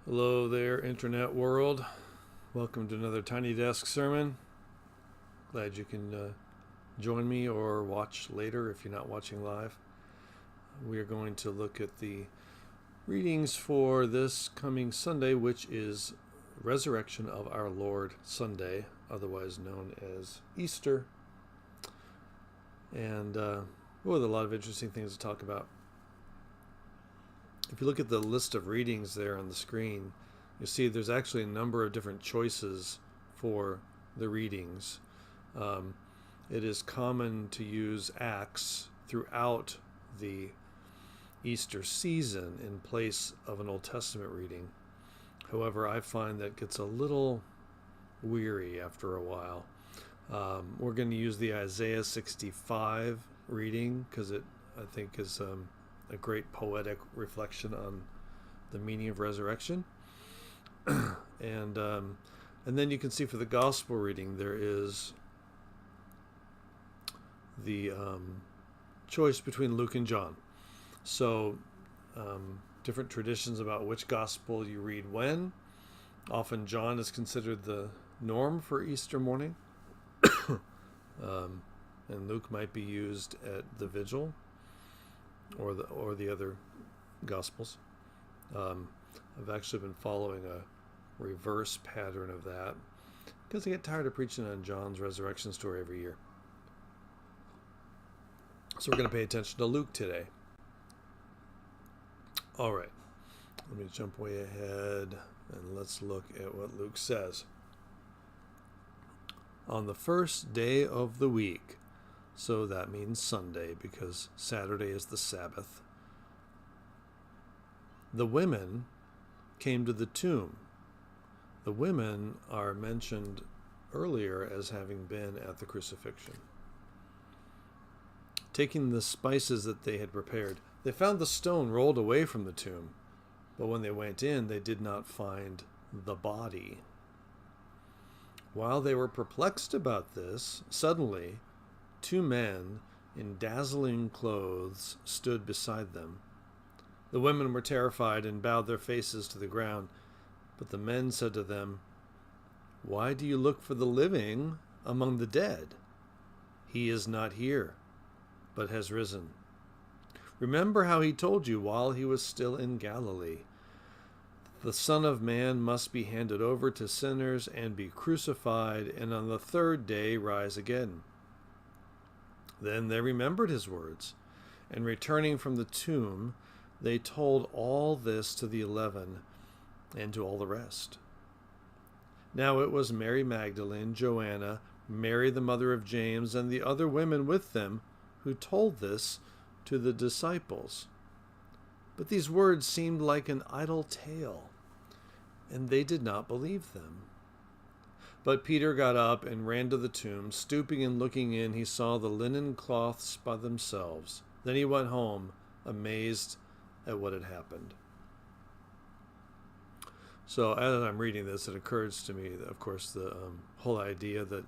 Hello there, Internet world. Welcome to another Tiny Desk sermon. Glad you can join me or watch later if you're not watching live. We are going to look at the readings for this coming Sunday, which is Resurrection of Our Lord Sunday, otherwise known as Easter. And with a lot of interesting things to talk about. If you look at the list of readings there on the screen, you see there's actually a number of different choices for the readings. It is common to use Acts throughout the Easter season in place of an Old Testament reading. However, I find that gets a little weary after a while. We're going to use the Isaiah 65 reading because it, I think, is a great poetic reflection on the meaning of resurrection. and then you can see for the gospel reading there is the choice between Luke and John. So different traditions about which gospel you read when. Often John is considered the norm for Easter morning. And Luke might be used at the vigil or the other gospels. I've actually been following a reverse pattern of that because I get tired of preaching on John's resurrection story every year. So we're going to pay attention to Luke today. All right, let me jump way ahead and let's look at what Luke says. On the first day of the week, so that means Sunday because Saturday is the Sabbath, the women came to the tomb. The women are mentioned earlier as having been at the crucifixion. Taking the spices that they had prepared, they found the stone rolled away from the tomb, but when they went in, they did not find the body. While they were perplexed about this, suddenly 2 men in dazzling clothes stood beside them. The women were terrified and bowed their faces to the ground. But the men said to them, "Why do you look for the living among the dead? He is not here, but has risen. Remember how he told you while he was still in Galilee. The Son of Man must be handed over to sinners and be crucified, and on the 3rd day rise again." Then they remembered his words, and returning from the tomb, they told all this to the 11 and to all the rest. Now it was Mary Magdalene, Joanna, Mary the mother of James, and the other women with them who told this to the disciples. But these words seemed like an idle tale, and they did not believe them. But Peter got up and ran to the tomb. Stooping and looking in, he saw the linen cloths by themselves. Then he went home, amazed at what had happened. So as I'm reading this, it occurs to me, of course, the whole idea that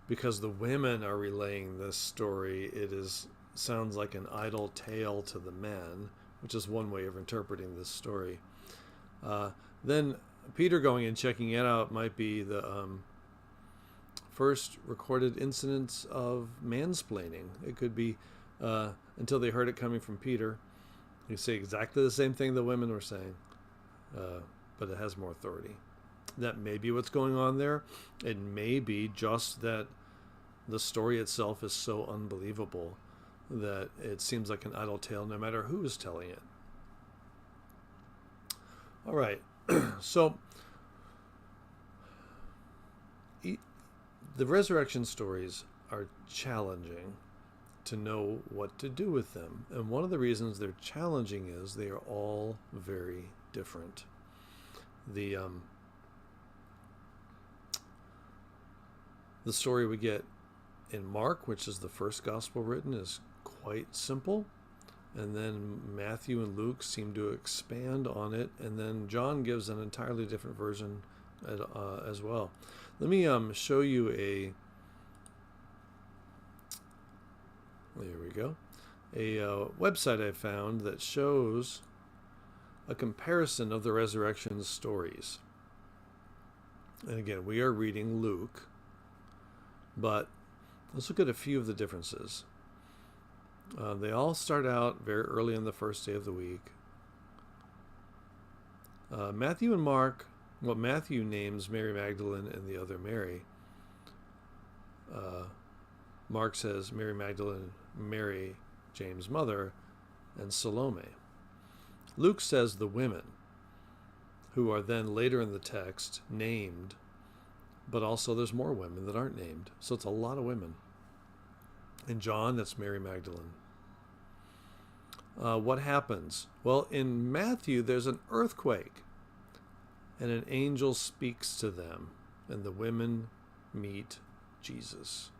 because the women are relaying this story, sounds like an idle tale to the men, which is one way of interpreting this story. Then Peter going and checking it out might be the first recorded incidents of mansplaining. It could be until they heard it coming from Peter. You say exactly the same thing the women were saying, but it has more authority. That may be what's going on there. It may be just that the story itself is so unbelievable that it seems like an idle tale no matter who is telling it. All right, so the resurrection stories are challenging to know what to do with them. And one of the reasons they're challenging is they are all very different. The story we get in Mark, which is the first gospel written, is quite simple. And then Matthew and Luke seem to expand on it. And then John gives an entirely different version as well. Let me show you there we go, a website I found that shows a comparison of the resurrection stories. And again, we are reading Luke, but let's look at a few of the differences. They all start out very early on the first day of the week. Matthew and Mark, well, Matthew names Mary Magdalene and the other Mary. Mark says Mary Magdalene, Mary, James' mother, and Salome. Luke says the women, who are then later in the text named, but also there's more women that aren't named. So it's a lot of women. In John, that's Mary Magdalene. What happens? Well, in Matthew, there's an earthquake, and an angel speaks to them, and the women meet Jesus.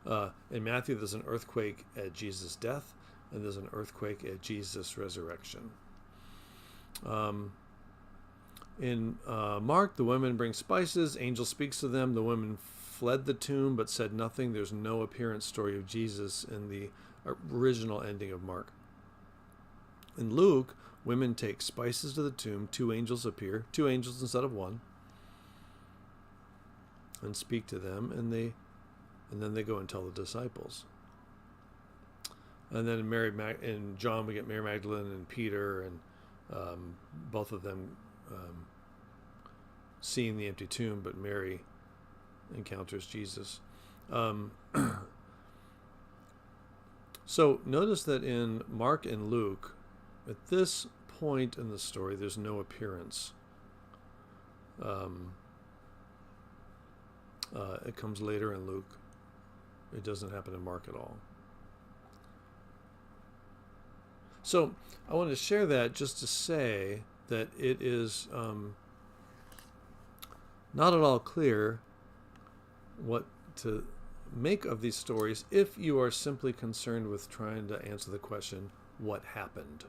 In Matthew, there's an earthquake at Jesus' death, and there's an earthquake at Jesus' resurrection. In Mark, the women bring spices. Angel speaks to them. The women fled the tomb but said nothing. There's no appearance story of Jesus in the original ending of Mark. In Luke, women take spices to the tomb. 2 angels appear, 2 angels instead of 1, and speak to them, and then they go and tell the disciples. And then in John, we get Mary Magdalene and Peter, and both of them seeing the empty tomb, but Mary encounters Jesus. So notice that in Mark and Luke, at this point in the story, there's no appearance. It comes later in Luke. It doesn't happen in Mark at all. So I wanted to share that just to say that it is not at all clear what to make of these stories if you are simply concerned with trying to answer the question, what happened?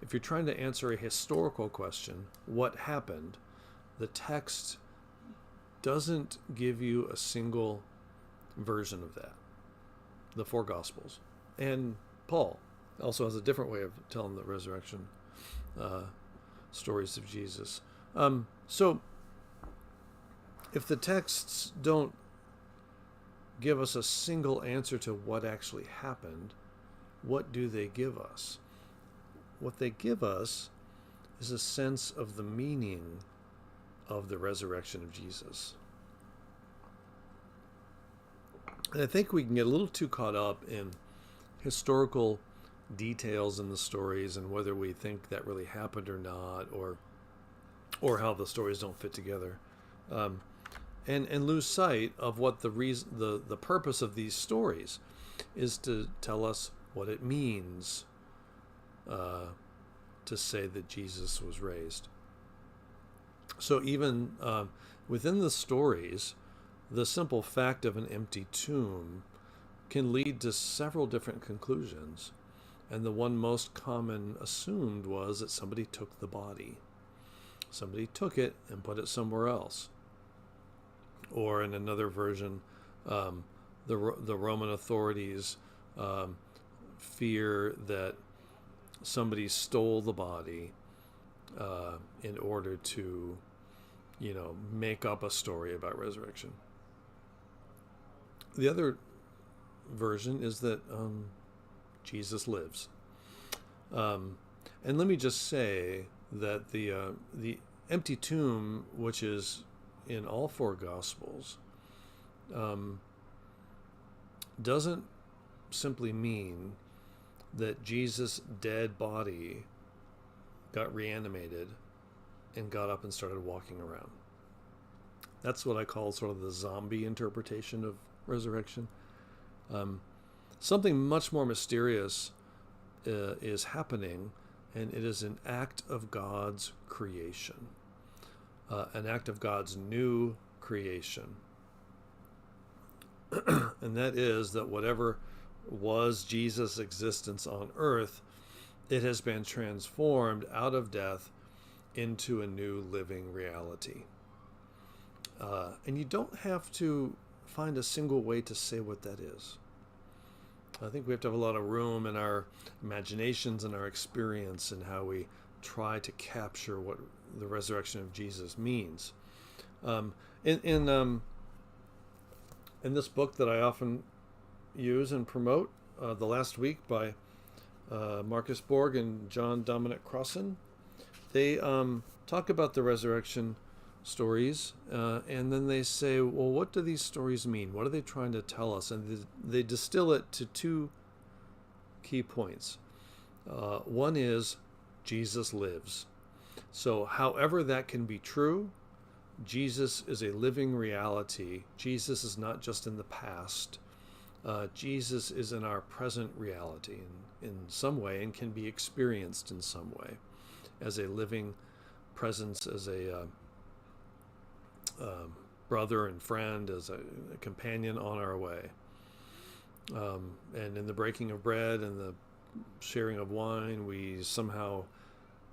If you're trying to answer a historical question, what happened, the text doesn't give you a single version of that. The 4 Gospels. And Paul also has a different way of telling the resurrection stories of Jesus. So if the texts don't give us a single answer to what actually happened, what do they give us? What they give us is a sense of the meaning of the resurrection of Jesus. And I think we can get a little too caught up in historical details in the stories and whether we think that really happened or not, or how the stories don't fit together, and lose sight of what the purpose of these stories is, to tell us what it means to say that Jesus was raised. So even within the stories, the simple fact of an empty tomb can lead to several different conclusions. And the one most common assumed was that somebody took the body. Somebody took it and put it somewhere else. Or in another version, the Roman authorities fear that somebody stole the body in order to, make up a story about resurrection. The other version is that Jesus lives. And let me just say that the empty tomb, which is in all 4 Gospels, doesn't simply mean that Jesus' dead body got reanimated and got up and started walking around. That's what I call sort of the zombie interpretation of resurrection. Something much more mysterious is happening, and it is an act of God's creation, an act of God's new creation. And that is that whatever was Jesus' existence on earth, it has been transformed out of death into a new living reality. And you don't have to find a single way to say what that is. I think we have to have a lot of room in our imaginations and our experience and how we try to capture what the resurrection of Jesus means. Um, in this book that I often use and promote, The Last Week by Marcus Borg and John Dominic Crossan, they talk about the resurrection stories, and then they say, well, what do these stories mean? What are they trying to tell us? And they distill it to two key points. One is Jesus lives. So however that can be true, Jesus is a living reality. Jesus is not just in the past. Jesus is in our present reality in some way, and can be experienced in some way as a living presence, as a brother and friend, as a companion on our way. And in the breaking of bread and the sharing of wine, we somehow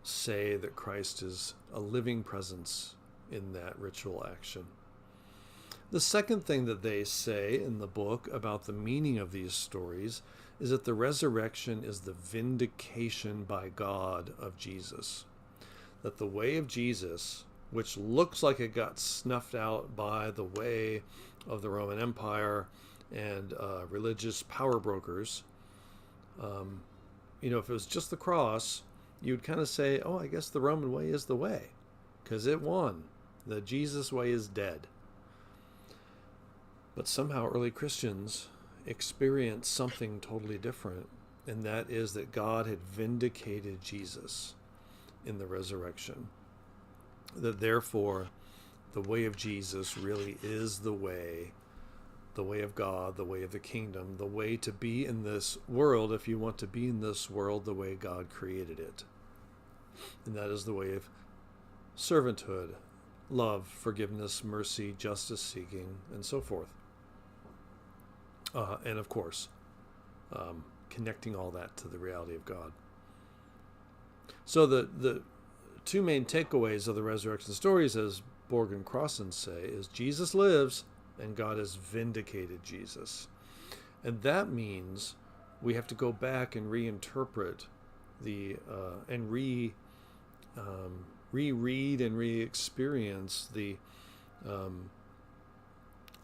say that Christ is a living presence in that ritual action. The second thing that they say in the book about the meaning of these stories is that the resurrection is the vindication by God of Jesus. That the way of Jesus, which looks like it got snuffed out by the way of the Roman Empire and religious power brokers, if it was just the cross, you'd kind of say, oh, I guess the Roman way is the way, because it won. The Jesus way is dead. But somehow early Christians experienced something totally different, and that is that God had vindicated Jesus in the resurrection. That therefore, the way of Jesus really is the way of God, the way of the kingdom, the way to be in this world, if you want to be in this world the way God created it. And that is the way of servanthood, love, forgiveness, mercy, justice seeking, and so forth. And of course, connecting all that to the reality of God. So the two main takeaways of the resurrection stories, as Borg and Crossan say, is Jesus lives and God has vindicated Jesus. And that means we have to go back and reinterpret and reread and re-experience the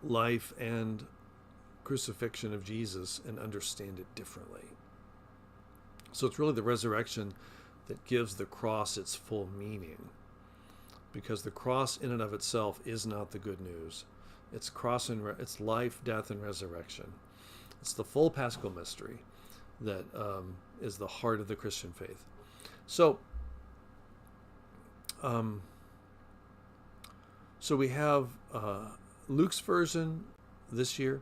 life and crucifixion of Jesus and understand it differently. So it's really the resurrection that gives the cross its full meaning, because the cross in and of itself is not the good news. It's it's life, death, and resurrection. It's the full Paschal mystery that is the heart of the Christian faith. So we have Luke's version this year,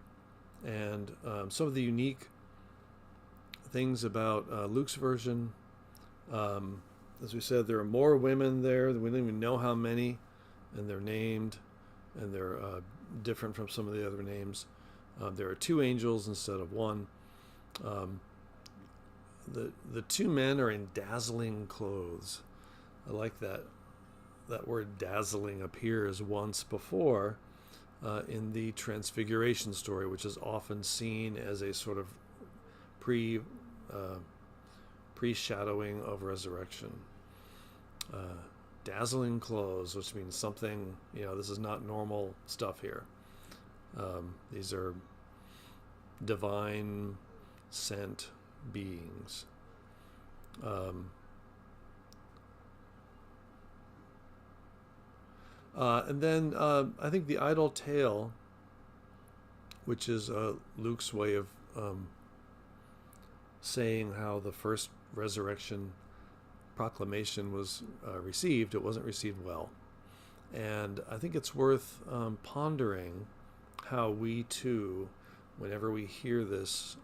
and some of the unique things about Luke's version. As we said, there are more women there. We don't even know how many, and they're named, and they're different from some of the other names. There are two angels instead of one. The two men are in dazzling clothes. I like that word dazzling appears once before in the Transfiguration story, which is often seen as a sort of pre-shadowing of resurrection. Dazzling clothes, which means something, this is not normal stuff here. These are divine sent beings. And then I think the idle tale, which is Luke's way of saying how the first resurrection proclamation was received, it wasn't received well. And I think it's worth pondering how we too, whenever we hear this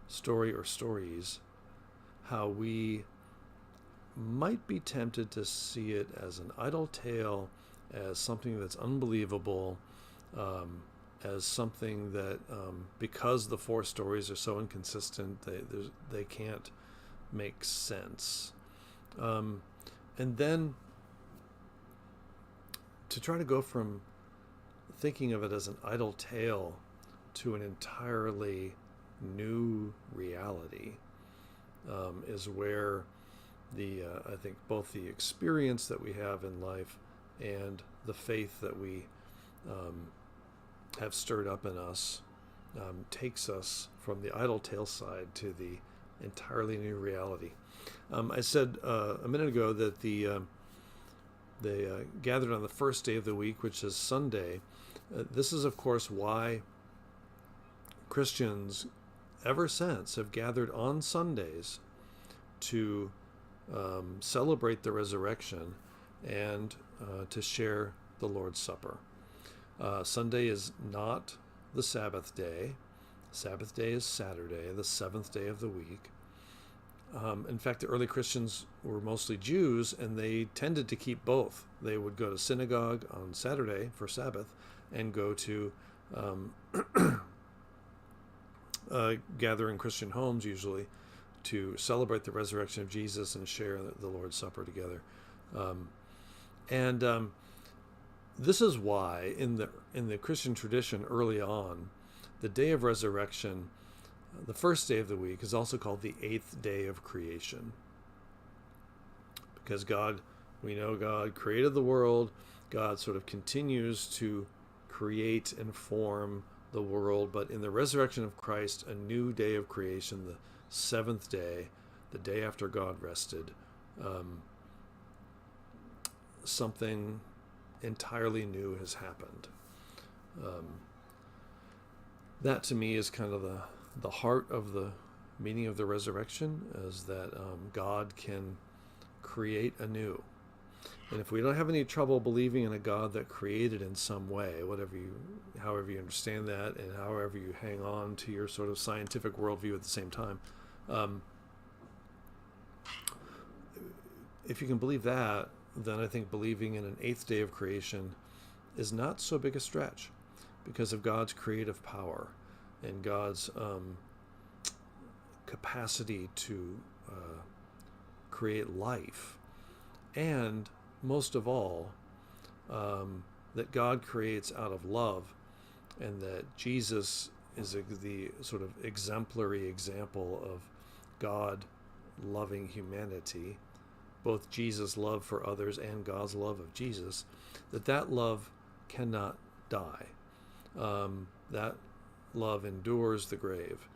story or stories, how we might be tempted to see it as an idle tale, as something that's unbelievable, as something that, because the four stories are so inconsistent, they can't make sense. And then to try to go from thinking of it as an idle tale to an entirely new reality is where I think both the experience that we have in life and the faith that we have stirred up in us takes us from the idle tale side to the entirely new reality. I said a minute ago that they gathered on the first day of the week, which is Sunday. This is, of course, why Christians ever since have gathered on Sundays to celebrate the resurrection and to share the Lord's Supper. Sunday is not the Sabbath day. Sabbath day is Saturday, the seventh day of the week. In fact, the early Christians were mostly Jews, and they tended to keep both. They would go to synagogue on Saturday for Sabbath and go to gather in Christian homes, usually, to celebrate the resurrection of Jesus and share the Lord's Supper together. This is why in the Christian tradition early on, the day of resurrection, the first day of the week, is also called the eighth day of creation. Because we know God created the world. God sort of continues to create and form the world. But in the resurrection of Christ, a new day of creation, the seventh day, the day after God rested, something entirely new has happened. That to me is kind of the heart of the meaning of the resurrection, is that God can create anew. And if we don't have any trouble believing in a God that created in some way, however you understand that, and however you hang on to your sort of scientific worldview at the same time, if you can believe that, then I think believing in an eighth day of creation is not so big a stretch, because of God's creative power and God's capacity to create life, and most of all, that God creates out of love, and that Jesus is the sort of exemplary example of God loving humanity, both Jesus' love for others and God's love of Jesus, that love cannot die. That love endures the grave,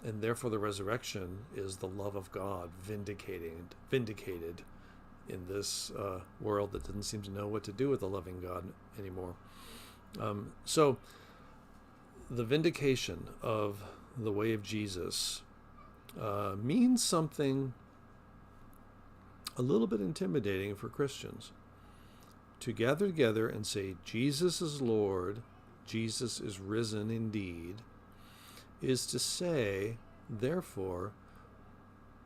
and therefore the resurrection is the love of God vindicated in this world that doesn't seem to know what to do with the loving God anymore. So the vindication of the way of Jesus means something a little bit intimidating for Christians. To gather together and say, Jesus is Lord, Jesus is risen indeed, is to say, therefore,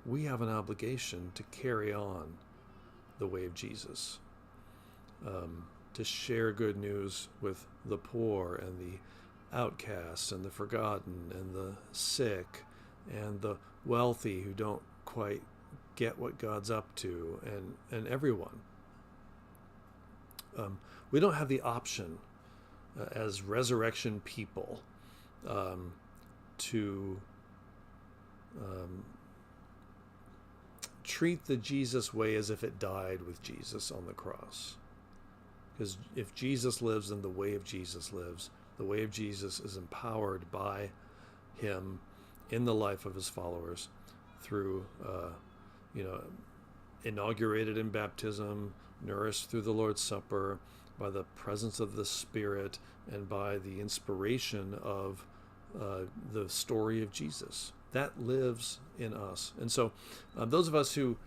we have an obligation to carry on the way of Jesus, to share good news with the poor and the outcast and the forgotten and the sick and the wealthy who don't quite get what God's up to, and everyone. We don't have the option as resurrection people to treat the Jesus way as if it died with Jesus on the cross. Because if Jesus lives, then the way of Jesus lives. The way of Jesus is empowered by him in the life of his followers through, inaugurated in baptism, nourished through the Lord's Supper, by the presence of the Spirit, and by the inspiration of the story of Jesus. That lives in us. And so those of us who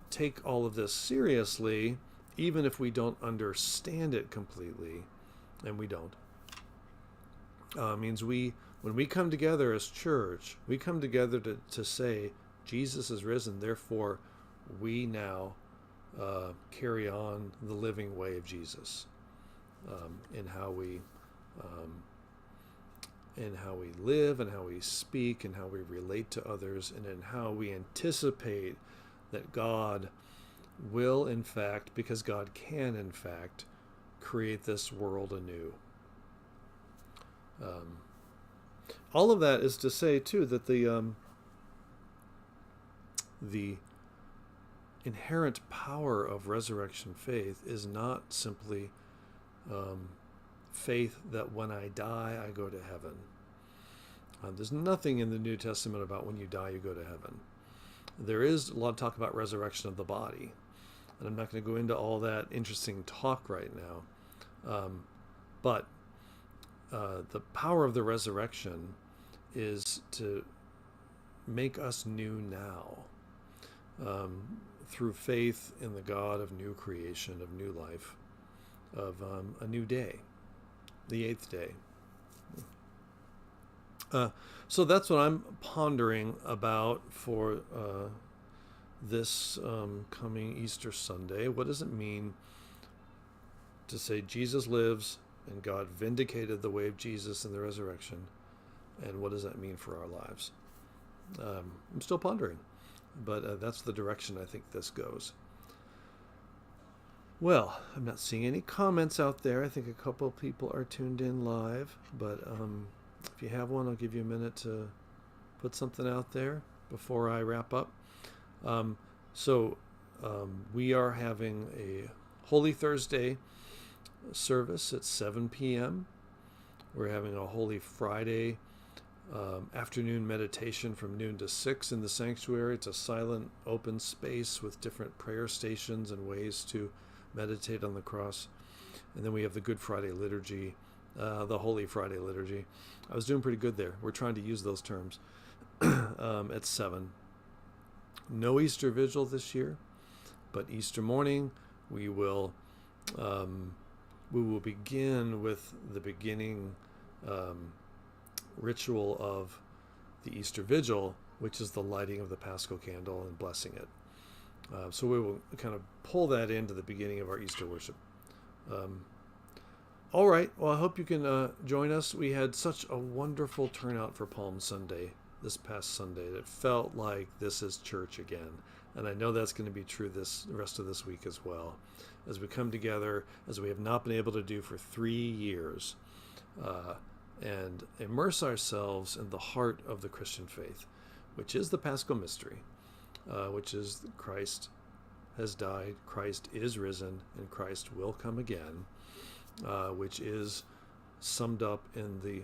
take all of this seriously, even if we don't understand it completely, and we don't, means when we come together as church, we come together to say, Jesus is risen, therefore we now carry on the living way of Jesus in how we live, and how we speak, and how we relate to others, and in how we anticipate that God will, in fact, because God can, in fact, create this world anew. All of that is to say, too, that the inherent power of resurrection faith is not simply faith that when I die, I go to heaven. There's nothing in the New Testament about when you die, you go to heaven. There is a lot of talk about resurrection of the body, and I'm not going to go into all that interesting talk right now. But the power of the resurrection is to make us new now, through faith in the God of new creation, of new life, of a new day, the eighth day. So that's what I'm pondering about for this coming Easter Sunday. What does it mean to say Jesus lives and God vindicated the way of Jesus in the resurrection? And what does that mean for our lives? I'm still pondering, but that's the direction I think this goes. Well, I'm not seeing any comments out there. I think a couple of people are tuned in live, but if you have one, I'll give you a minute to put something out there before I wrap up. We are having a Holy Thursday service at 7 p.m. We're having a Holy Friday afternoon meditation from noon to 6 in the sanctuary. It's a silent, open space with different prayer stations and ways to meditate on the cross. And then we have the Good Friday liturgy, the Holy Friday liturgy. I was doing pretty good there. We're trying to use those terms at 7. No Easter Vigil this year, but Easter morning we will begin with the beginning ritual of the Easter Vigil, which is the lighting of the Paschal candle and blessing it. So we will kind of pull that into the beginning of our Easter worship. All right. Well, I hope you can join us. We had such a wonderful turnout for Palm Sunday this past Sunday. It felt like this is church again. And I know that's going to be true the rest of this week as well, as we come together, as we have not been able to do for 3 years, and immerse ourselves in the heart of the Christian faith, which is the Paschal mystery, which is Christ has died, Christ is risen, and Christ will come again, which is summed up in the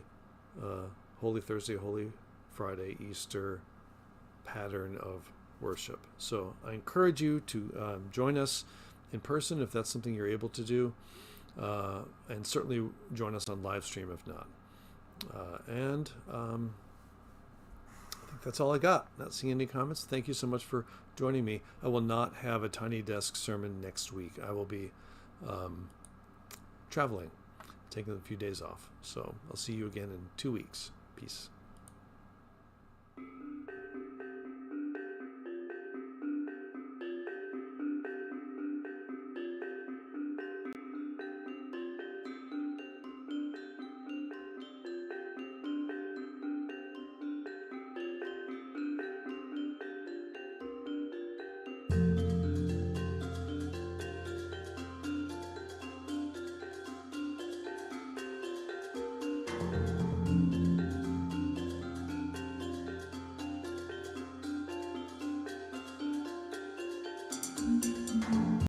Holy Thursday, Holy Friday, Easter pattern of worship. So I encourage you to join us in person if that's something you're able to do, and certainly join us on live stream if not. I think that's all I got. Not seeing any comments. Thank you so much for joining me. I will not have a Tiny Desk sermon next week. I will be traveling, taking a few days off. So I'll see you again in 2 weeks. Peace.